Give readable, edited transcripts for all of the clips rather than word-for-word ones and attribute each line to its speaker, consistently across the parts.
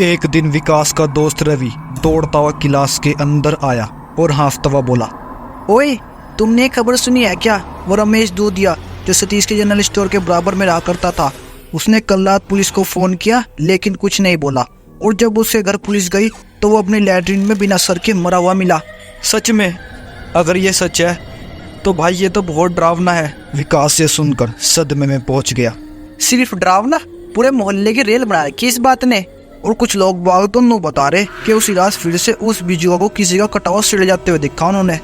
Speaker 1: एक दिन विकास का दोस्त रवि दौड़ता हुआ क्लास के अंदर आया और हंसता हुआ बोला,
Speaker 2: ओए, तुमने एक खबर सुनी है क्या? वो रमेश दूधिया जो सतीश के जनरल स्टोर के बराबर में रहा करता था, उसने कल रात पुलिस को फोन किया लेकिन कुछ नहीं बोला, और जब उसके घर पुलिस गई तो वो अपने लैट्रिन में बिना सर के मरा हुआ मिला।
Speaker 1: सच में? अगर ये सच है तो भाई ये तो बहुत डरावना है। विकास से सुनकर सदमे में पहुंच गया।
Speaker 2: सिर्फ डरावना? पूरे मोहल्ले की रेल बना रखी इस बात ने। और कुछ लोग बाग तो नो बता रहे कि उसी रात फिर से उस बिजुआ को किसी का कटावा सिड़ जाते हुए देखा उन्होंने,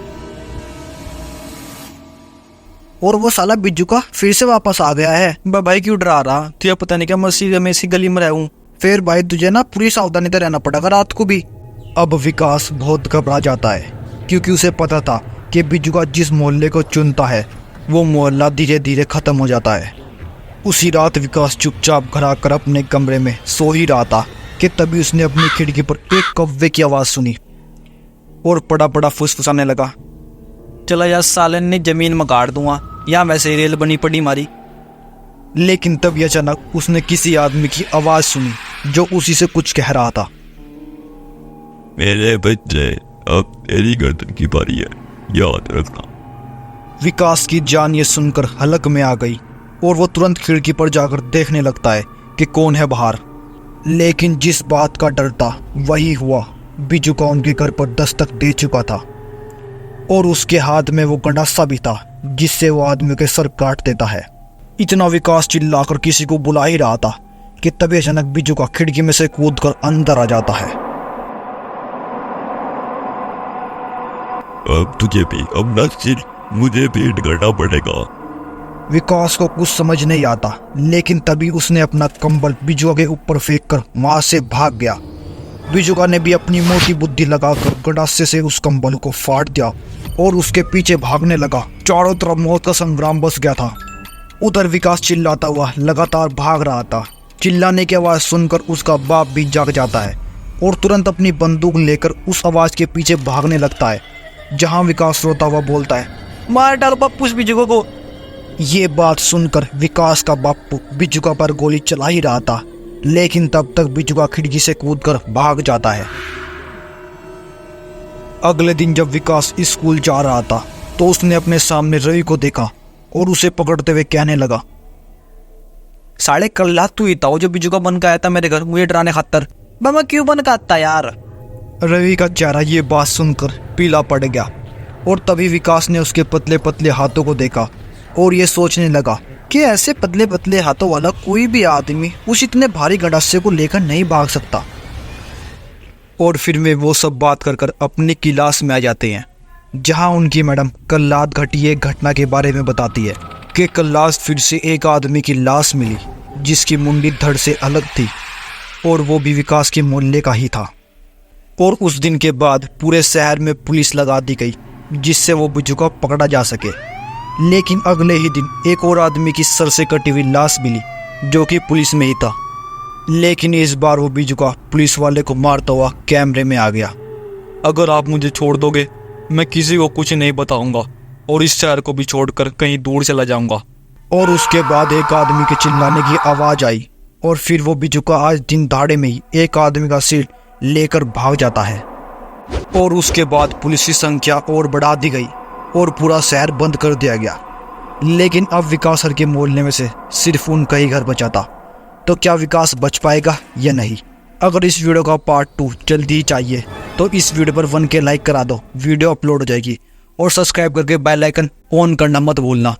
Speaker 2: और वो साला बिज्जू का फिर से वापस आ गया है।
Speaker 1: भाई क्यों डरा रहा? तुझे पता नहीं क्या मसीह में इसी गली में रहूं?
Speaker 2: फिर भाई तुझे ना पूरी सावधानी से रहना पड़ेगा रात को भी।
Speaker 1: अब विकास बहुत घबरा जाता है क्योंकि उसे पता था कि बिज्जू का जिस मोहल्ले को चुनता है वो मोहल्ला धीरे धीरे खत्म हो जाता है। उसी रात विकास चुपचाप घर आकर अपने कमरे में सो ही रहा था कि तभी उसने अपनी खिड़की पर एक कौवे की आवाज सुनी और पड़ा पड़ा फुसफुसाने लगा,
Speaker 2: चला यार सालन ने जमीन में गाड़ दूंगा, या वैसे रेल बनी पड़ी मारी।
Speaker 1: लेकिन तभी अचानक उसने किसी आदमी की आवाज सुनी जो उसी से कुछ कह रहा था,
Speaker 3: मेरे बच्चे, अब तेरी गर्दन की बारी है, याद रखना।
Speaker 1: विकास की जान ये सुनकर हलक में आ गई और वो तुरंत खिड़की पर जाकर देखने लगता है कि कौन है बाहर। लेकिन जिस बात का डर था वही हुआ। बिजू का उनके घर पर दस्तक दे चुका था और उसके हाथ में वो गंडासा भी था जिससे वो आदमी के सर काट देता है। इतना विकास चिल्लाकर किसी को बुला ही रहा था कि तभी अचानक बिजू का खिड़की में से कूदकर अंदर आ जाता है।
Speaker 3: अब तुझे भी अपना सिर मुझे भेंट करना पड़ेगा।
Speaker 1: विकास को कुछ समझ नहीं आता, लेकिन तभी उसने अपना कंबल बिजुआ के ऊपर फेंककर वहां से भाग गया। बिजुआ ने भी अपनी मोटी बुद्धि लगाकर गंडासे से उस कंबल को फाड़ दिया और उसके पीछे भागने लगा। चारों तरफ मौत का संग्राम बस गया था। उधर विकास चिल्लाता हुआ लगातार भाग रहा था। चिल्लाने की आवाज सुनकर उसका बाप भी जाग जाता है और तुरंत अपनी बंदूक लेकर उस आवाज के पीछे भागने लगता है, जहां विकास रोता हुआ बोलता है,
Speaker 2: मार डालो पप्पू उस बिजुआ को।
Speaker 1: ये बात सुनकर विकास का बापू बिजुआ पर गोली चला ही रहा था, लेकिन तब तक बिजुआ खिड़की से कूदकर भाग जाता है। अगले दिन जब विकास स्कूल जा रहा था तो उसने अपने सामने रवि को देखा और उसे पकड़ते हुए कहने लगा,
Speaker 2: साढ़े कल रात तू ही था जो बिजुआ बन के आया था मेरे घर मुझे डराने खातर। मैं क्यों बन के आता यार?
Speaker 1: रवि का चेहरा ये बात सुनकर पीला पड़ गया और तभी विकास ने उसके पतले पतले हाथों को देखा और ये सोचने लगा
Speaker 2: कि ऐसे पतले पतले हाथों वाला कोई भी आदमी उस इतने भारी गंडासे को लेकर नहीं भाग सकता।
Speaker 1: और फिर वे वो सब बात कर कर अपनी क्लास में आ जाते हैं, जहां उनकी मैडम कल रात घटी एक घटना के बारे में बताती है कि कल रात फिर से एक आदमी की लाश मिली जिसकी मुंडी धड़ से अलग थी और वो भी विकास के मोहल्ले का ही था। और उस दिन के बाद पूरे शहर में पुलिस लगा दी गई जिससे वो बिजू को पकड़ा जा सके। लेकिन अगले ही दिन एक और आदमी की सर से कटी हुई लाश मिली जो कि पुलिस में ही था, लेकिन इस बार वो बिजू का पुलिस वाले को मारता हुआ कैमरे में आ गया। अगर आप मुझे छोड़ दोगे मैं किसी को कुछ नहीं बताऊंगा और इस शहर को भी छोड़कर कहीं दूर चला जाऊंगा। और उसके बाद एक आदमी के चिल्लाने की आवाज आई और फिर वो बिजू का आज दिन दहाड़े में ही एक आदमी का सिर लेकर भाग जाता है। और उसके बाद पुलिस की संख्या और बढ़ा दी गई और पूरा शहर बंद कर दिया गया। लेकिन अब विकास हर के मोहल्ले में से सिर्फ उनका ही घर बचा था। तो क्या विकास बच पाएगा या नहीं? अगर इस वीडियो का पार्ट 2 जल्दी ही चाहिए तो इस वीडियो पर 1 के लाइक करा दो, वीडियो अपलोड हो जाएगी। और सब्सक्राइब करके बेल आइकन ऑन करना मत भूलना।